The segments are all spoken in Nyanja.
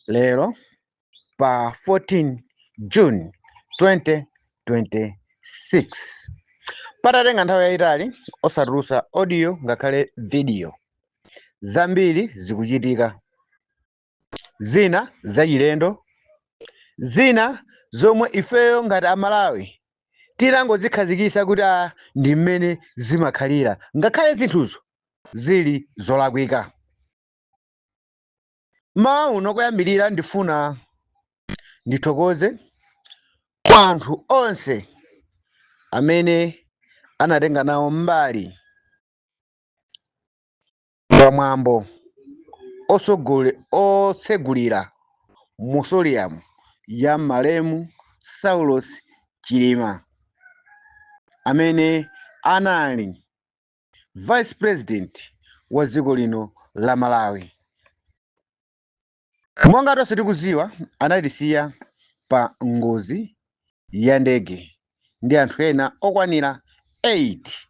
lero pa 14 June 2026 patatenga nthawi yayitali osatulutsa audio ngakhale video. Zambiri zikuchitika, zina zachilendo, zina zomwe ifeyo ngati Amalawi titangozikhazikitsa kuti ndi mmene zimakhalira, ngakhale zinthuzo zili zolakwika. Mawu nokoyambirira ndifuna ndithokoze kwa anthu onse amene anatenga nawo mbali pamwambo otsegulira mausoleum ya Malemu Saulos Chilima amene anali Vice President wa dziko lino la Malawi. Monga tonse tikudziwa, anatisiya pa ngozi ya ndege ndi anthu ena okwanira 8.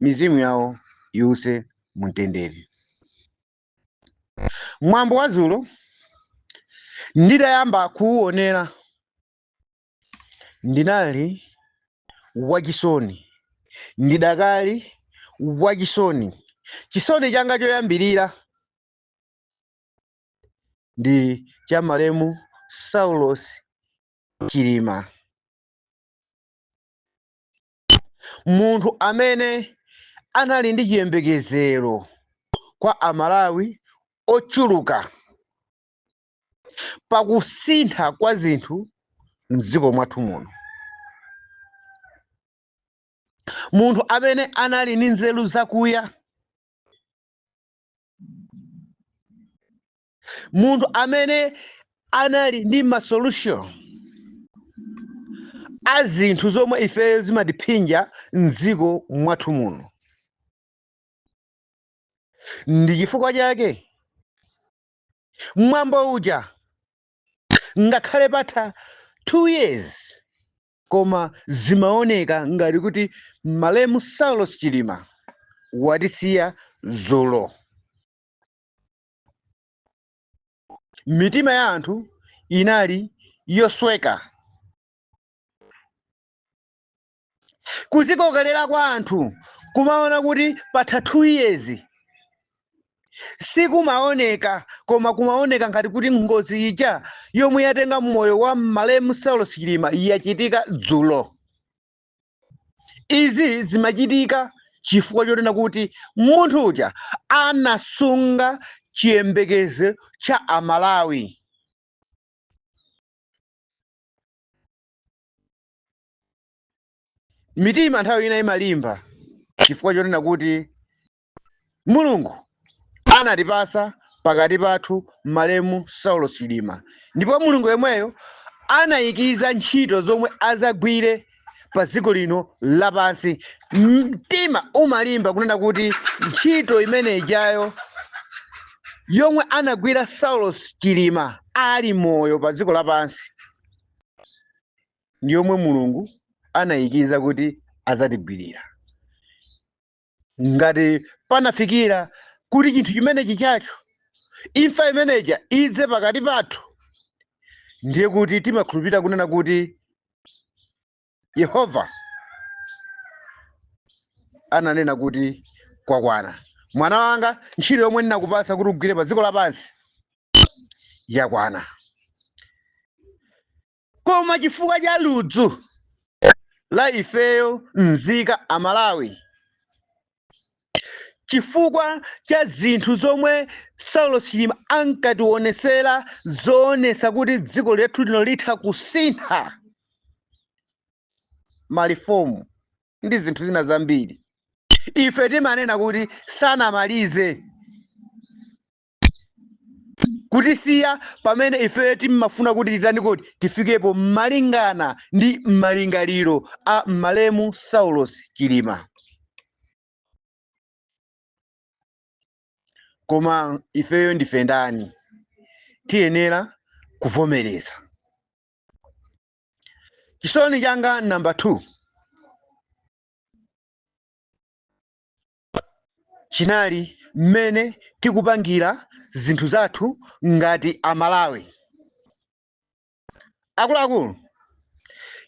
Mizimu yawo iwuse mumtendere. Mwambo wa dzulo ndidayamba kuwuonera, ndinali wachisoni, ndidakali wachisoni. Chisoni changa choyambirira ndi cha Malemu Saulos Chilima, munthu amene anali ndi chiyembekezero kwa Amalawi ochuluka pakusintha kwa zinthu m'dziko mwathu muno, munthu amene anali ndi nzeru zakuya, munthu amene anali ndi masolution a zinthu zomwe ifeyo zimatiphinja m'dziko mwathu muno. Ndi chifukwa chake mwambo uja ngakhale patha 2 years koma zimaoneka ngati kuti Malemu Saulos Chilima watisiya dzulo. Mitima ya anthu inali yosweka, kuzikokerera kwa anthu kumaona kuti patha 2 years sikumaoneka, koma kumaoneka ngati kuti ngozi ija yomwe yatenga moyo wa Malemu Saulos Chilima yachitika dzulo. Izi zimachitika chifukwa chonena kuti munthu uja anasunga chiyembekezo cha Amalawi. Mitima nthawi ina imalimba chifukwa chonena kuti Mulungu anatipasa pakati pathu Malemu Saulos Chilima, ndipo Mulungu yemweyo anayikiza ntchito zomwe azagwire pa dziko lino lapansi. Mtima umalimba kunena kuti ntchito imene ijayo yomwe anagwira Saulos Chilima ali moyo pa dziko lapansi ndi yomwe Mulungu anayikiza kuti azatigwirira. Ngati panafikira kuti chinthu chimenechi chacho, imfa imeneja idze pakati pathu, ndiye kuti timakhulupirira kunena kuti Yehova ananena kuti kwakwana. Mwana wanga, ntchito yomwe ndinakupasa kuti ugwire pa dziko lapansi yakwana. Koma chifukwa cha ludzu la ifeyo nzika Amalawi, chifukwa cha zinthu zomwe Saulos Chilima ankationesera zoonesa kuti dziko lethu lino litha kusintha, malifomu ndi zinthu zina zambiri, ife timanena kuti sanamalize kutisiya pamene ife timafuna kuti titani kuti tifikepo malingana ndi malingaliro a Malemu Saulos Chilima. Koma ifeyo ndife ndani? Tiyenera kuvomereza. Chisoni changa namba 2 chinali mmene tikupangira zinthu zathu ngati Amalawi. Akuluakulu,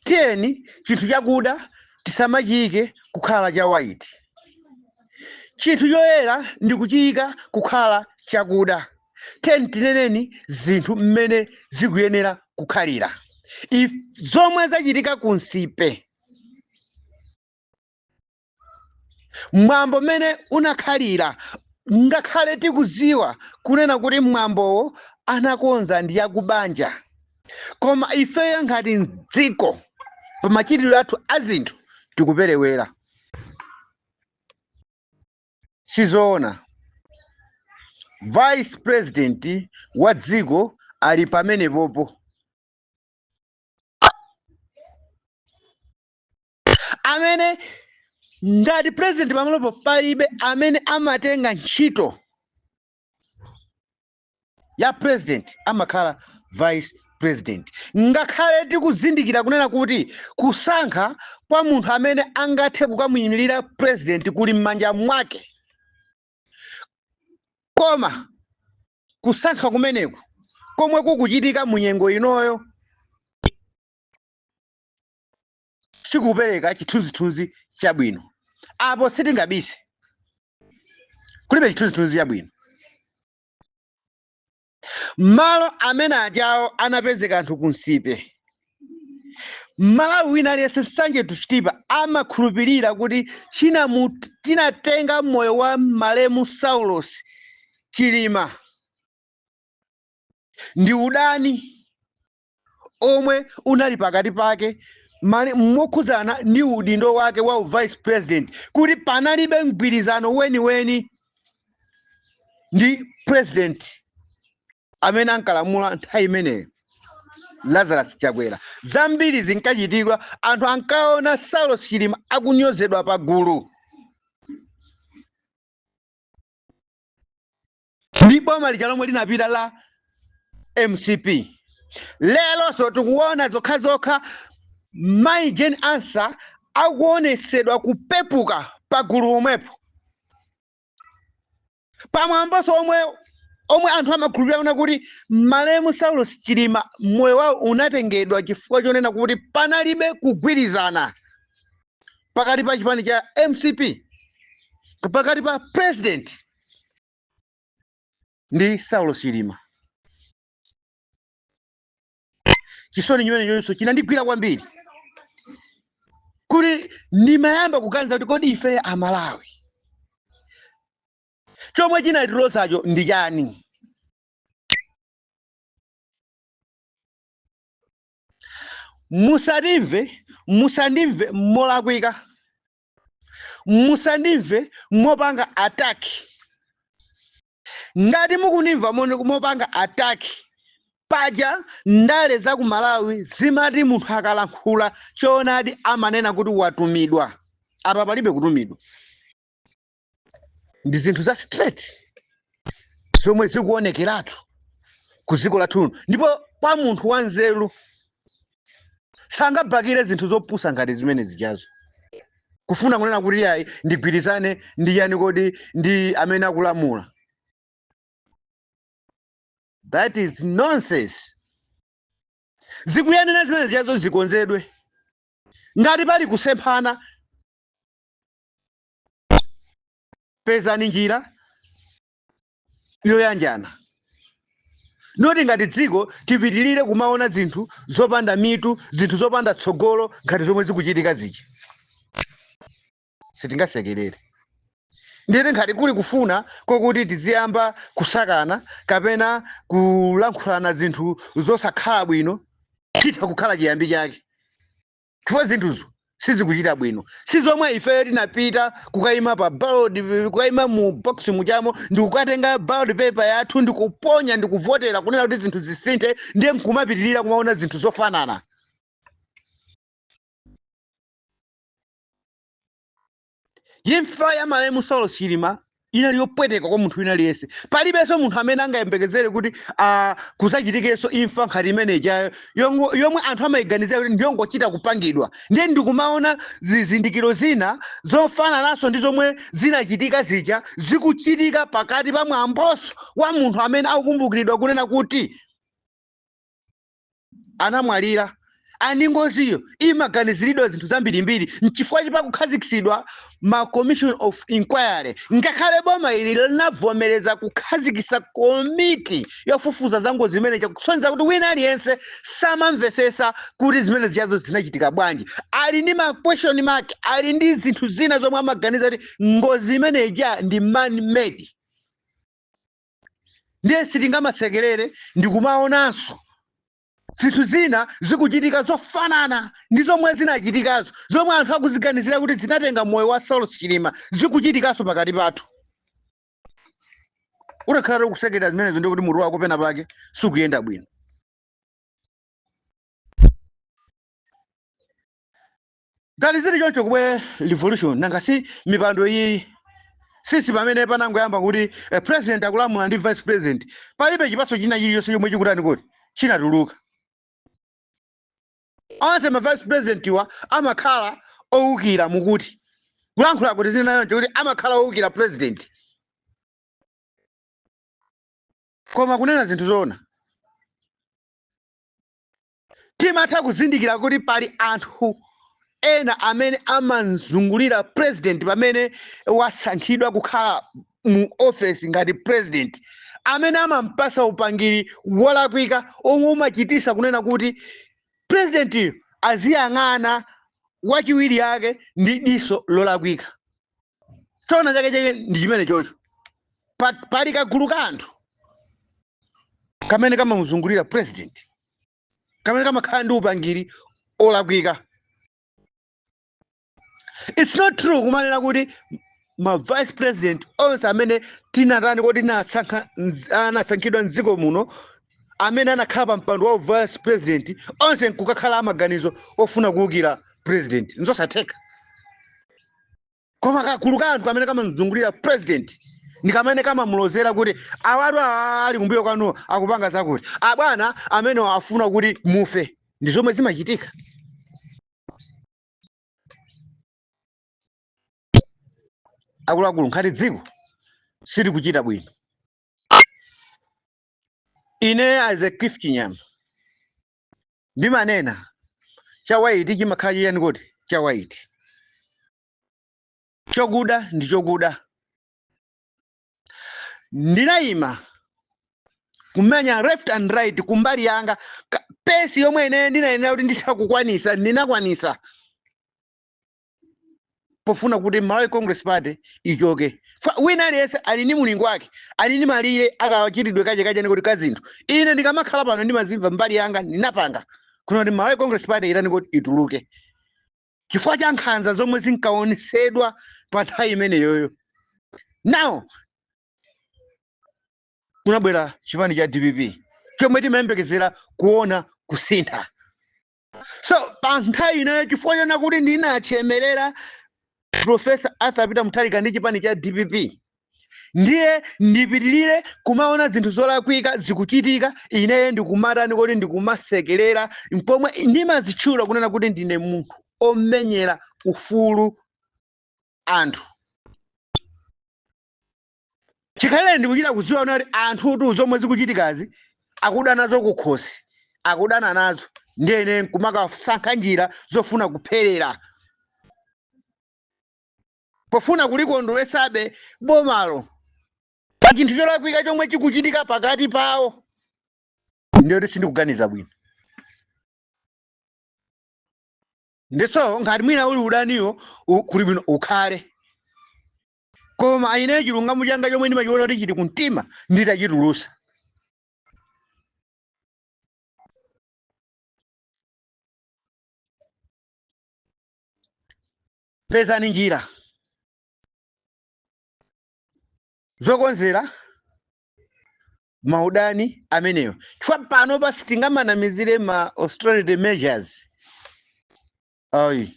tiyeni chinthu chakuda tisamachiyike kukhala cha white. Chinthu choyera ndi kuchiyika kukhala chakuda. Tiyeni tineneni zinthu mmene zikuyenera kukhalira. Zomwe zachitika ku Nsipe, mwambo mmene unakhalira, ngakhale tikuziwa kunena kuti mwambowo anakonza ndi yakubanja, koma ifeyo ngati mdziko pa machitidwe athu a zinthu tikuperewera. Sizoona vice president wa dziko ali pamenepopo, amene ngati president pamalopo palibe amene amatenga ntchito ya president, amakhala vice president. Ngakhale tikuzindikira kunena kuti kusankha kwa munthu amene angathe kukamuyimirira president kuli m'manja mwake, koma kusankha kumeneku komwe kukuchitika munyengo inoyo sikupereka chithunzithunzi chabwino. Apo sitingabise, kulibe chithunzithunzi chabwino. Malo amene ajawo anapezeka anthu ku Nsipe, Malawi wina aliyense Sanje Tuchitipa amakhulupirira kuti chinatenga moyo wa Malemu Saulos Chilima ndi udani omwe unali pakati pake mokhudzana ndi udindo wake wa vice president, kuti panalibe mgwirizano weniweni ndi president amene ankalamula nthawi imeneyo, Lazarus Chakwera. Zambiri zinkachitikwa, anthu ankaona Saulos Chilima akunyozedwa pagulu. Ndipo boma lija lomwe linapita la MCP. Lero so tikuona zokhazokha Mai Jane Ansah akuonesedwa kupepuka pagulu omwepo. Pamwamboso omwe anthu amakhulupirira kuti Malemu Saulos Chilima moyo wawo unatengedwa chifukwa chonena kuti panalibe kugwirizana pakati pa chipani cha MCP, pakati pa president ndi Saulos Chilima. Chisoni nyone nyonso chinandigwira kwambiri kuti ndimayamba kuganiza kuti kodi ife Amalawi chomwe chinatilosacho ndi chani? Musandimve molakwika, musandimve mopanga ataki. Ngati mukundimva mopanga ataki, paja ndale za ku Malawi zimati munthu akalankhula choonadi amanena kuti watumidwa. Apa palibe kutumidwa, ndi zinthu za straight zomwe zikuonekeratu ku dziko lathu. Ndipo kwa munthu wanzeru sangabakire zinthu zopusa ngati zimene zijazo, kufuna kunena kuti ayi ndigwirizane ndi yani kodi ndi amene akulamula. That is nonsense. Zikuyenera zimene zijazo zikonzedwe. Ngati pali kusemphana, pezani njira yoyanjana. Noti ngati dziko tipitirire kumaona zinthu zopanda mitu, zinthu zopanda tsogolo ngati zomwe zikuchitika zija, sitingasekerere. Ndiyeni ngati kuli kufuna kokuti tiziyamba kusakana kapena kulankhulana zinthu zosakhala bwino, chitha kukhala chiyambi chake. Chifukwa zinthuzo sizikuchita bwino. Sizomwe ifeyo tinapita kukayima pa ballot, kukayima mu box mujamo ndi kukatenga ballot paper yathu ndi kuponya ndi kuvotera kunena kuti zinthu zisinthe, ndiye nkumapitirira kumaona zinthu zofanana. Imfa ya Malemu Saulos Chilima inali yopweteka kwa munthu wina aliyense. Palibenso munthu amene angayembekezere kuti kusachitikenso imfa ngati imenejayo yomwe anthu amayiganizira kuti ndiyongochita kupangidwa. Ndiye ndikumaona zizindikiro zina zofanananso ndi zomwe zinachitika zija zikuchitika pakati pa mwamboso wa munthu amene akukumbukiridwa kunena kuti anamwalira. Ani ngoziyo imaganiziridwa zinthu zambirimbiri nchifukwa chipakukhazikitsidwa ma commission of inquiry. Ngakhale boma ili linavomereza kukhazikitsa komiti yofufuza za ngozi imene kusonyeza kuti wina aliyense samamvesesa kuti zimene ziyazo zinachitika bwanji. Ali ndi ma question mark, ali ndi zinthu zina zomwe amaganiza kuti ngozi imene ija ndi man made. Ndiye sitingamasekerere ndikumaonanso zinthu zina zikuchitika zofanana ndi zomwe zinachitikazo, zomwe anthu akuziganizira kuti zinatenga moyo wa Saulos Chilima zikuchitikanso pakati pathu. Utakhala ukusekerera zimenezo ndi kuti mutu wako pena pake sukuyenda bwino. Ngati zili choncho kubwera revolution nanga si mipando iyi sisi pamene panangoyamba kuti president akulamula ndi vice president palibe chipatso china chiliyonse chomwe chikutani kuti chinatuluka. Onse ma vice president wa amakhala owukira mukuti kulankhula kuti zina choncho kuti amakhala owukira president. Koma kunena zinthu zona timatha kuzindikira kuti pali anthu ena amene amanzungulira president pamene wasankhidwa kukhala mu office ngati president, amene amampasa upangiri wolakwika omwe umachitisa kunena kuti president aziyang'ana wachiwiri yake ndi diso lolakwika. Chona chake ndi chimene chocho. Pali kagulu ka anthu kamene kamamuzungulira president, kamene kamakhala ndi upangiri olakwika. It's not true kumanena kuti ma vice president onse amene tinatani kuti anasankhidwa mdziko muno amene anakhala pa mpando wa vice president onse nkukakhala amaganizo ofuna kuwukira president nzosatheka. Koma kagulu ka anthu kamene kamamuzungulira president ndi kamene kamamulozera kuti awatu ali kumbuyo kwanu akupanga zakuti abwana amene afuna kuti mufe. Ndi zomwe zimachitika. Akuluakulu nkhati dziko sili kuchita bwino. Ine as a Cliff Chinyama ndimanena chawaiti chimakhala chiyani kuti chawaiti chokuda ndi chokuda. Ndinayima kumenya left and right kumbali yanga pesi yomwe ine ndinayenera kuti ndisakukwanisa ndinakwanisa pofuna kuti Malawi Congress Party ichoke. Wina aliyense ali ndi mulingo wake, ali ndi malire akachitidwe kache kuti kazinthu. Ine ndikamakhala pano ndimazimva mbali yanga ndinapanga kuno kuti Malawi Congress Party irani kuti ituluke chifukwa cha nkhanza zomwe zinkaonesedwa pa nthawi imeneyoyo. Now kunabwera chipani cha DPP chomwe timayembekezera kuona kusintha. So pa nthawi ineyo chifukwa chona kuti ndinachemerera Professor Arthur Peter Mutharika ndi chipani cha DPP, ndiye ndipitirire kumaona zinthu zolakwika zikuchitika, ine ndikumatani kuti ndikumasekerera mpomwe ndimazitchula kunena kuti ndine munthu omenyera ufulu anthu. Chikhalire ndikuchita kudziwa kuti anthu zomwe zikuchitikazi akuda nazo kukhosi, akudana nazo, ndiye ine kumakasankha njira zofuna kupherera. Pofuna kulikondweresabe bomalo chinthu cholakwika chomwe chikuchitika pakati pawo, ndiyo sindikuganiza bwino. Ndiso ngati mwina uli udaniyo kuli bwino ukhale. Koma ine chilungamo changa chomwe ndimachiona kuti chili kumtima nditachitulusa. Pezani njira zokonzera maudani ameneyo. Chifukwa pano basi tingamanamizire ma austerity measures. Ayi.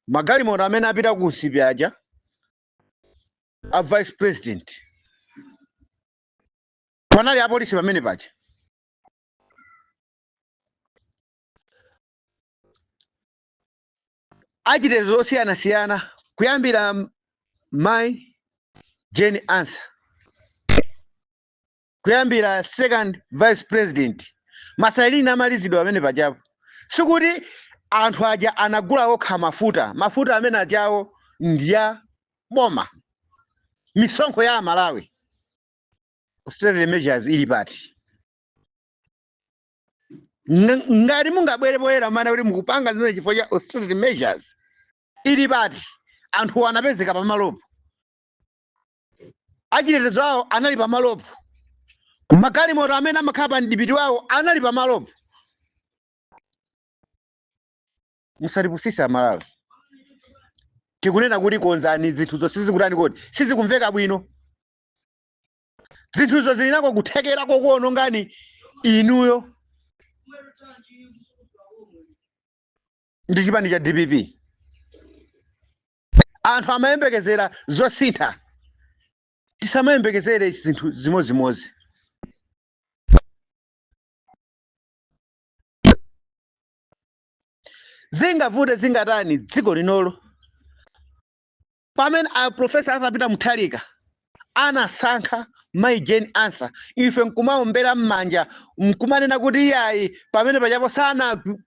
Magalimoto amene apita ku Nsipyaja a vice president panali apolisi pamene paja. Achitetezo osiyanasiyana kuyambira Mai Jane Ansah, kuyambira second vice president masailini amalizidwa pamene pajapo. Sikuti anthu aja anagula okha mafuta amene ajawo ndiya boma, misonkho ya Malawi. Austerity measures ili pati. Ngati mungabwere poyera mana kuti mukupanga zimene chifukwa cha austerity measures ili pati, anthu anapezeka pamalopo. Achitetezo awo anali pamalopo. Magalimoto amene amakhala pa mdipiti wawo anali pamalopo. Musatipusisa Malawi. Tikunena kuti konzani zinthuzo sizikutani kodi, sizikumveka bwino. Zinthuzo zilinako kuthekerako kuonongani inuyo ndi chipani cha DPP. Anthu amayembekezera zosintha, tisamayembekezere zinthu zimozimozi. Zingavute zingatani dziko linolo pamene a Professor Arthur Mutharika anasankha Mai Jane Ansah, ife nkumaombera m'manja nkumanena kuti iyayi pamene pajapo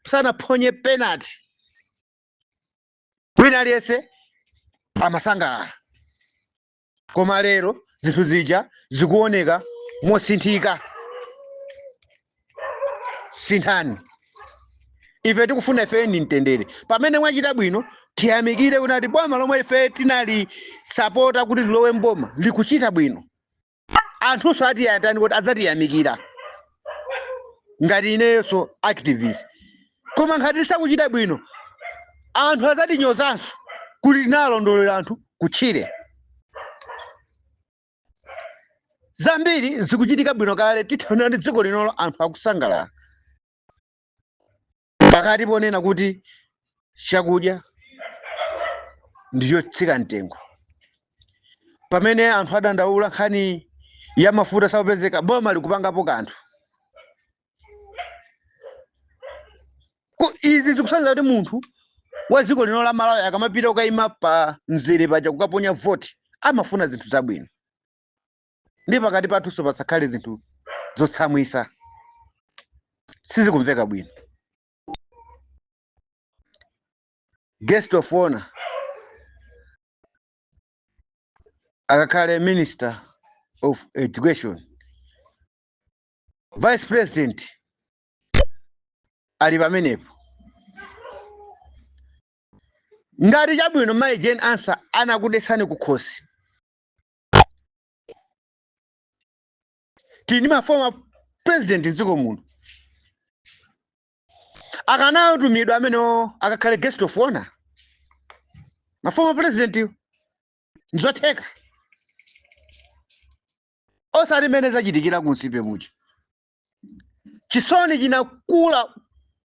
sanaphonye penalty, wina aliyense amasangalala. Koma lero zinthu zija zikuoneka mosinthika. Sinthani. Ife tikufuna ife ni mtendere. Pamene mwachita bwino tiyamikire kuti boma lomwe ife tinali supporta kuti lilowe mboma likuchita bwino. Anthuso ati yatani kuti adzatiyamikira ngati inenso activist. Koma ngati sakuchita bwino anthu adzatinyozanso kuti tinalondolera anthu kutchire. Zambiri zikuchitika bwino kale, titaona ndi dziko linolo anthu akusangalala. Pakati ponena kuti chakudya ndiyo tsika mtengo. Pamene anthu adandaula nkhani ya mafuta sapezeka, boma likupangapo kanthu. Izi zikusanza kuti munthu wa dziko lino la Malawi akamapita kukayima pa mzere paja kukaponya voti amafuna zinthu zabwino. Ndi pakati pathunso pasakhale zinthu zotsamwisa, sizikumveka bwino. Guest of honor akakhale Minister of Education, Vice President ali pamenepo. Ngati chabwino Mai Jane Ansah anakudesani kukhosi, tini former president nziko muno akanayo tumidwa amene akakhale guest of honor. Former president nzotheka osati mene zachitikira kunsipe muja. Chisoni chinakula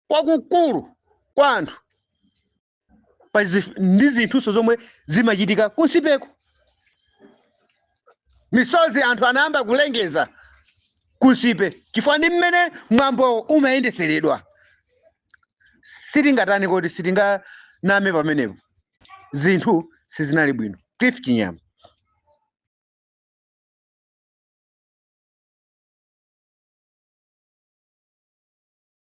kwakukulu kwa anthu ndi zinthuso zomwe zimachitika kunsipeko. Misozi anthu anayamba kulengeza kunsipe chifukwa ndi mmene mwambo umayendeseredwa. Sitingatani kodi sitinganame pamenepo. Zinthu sizinali bwino. Cliff Chinyama.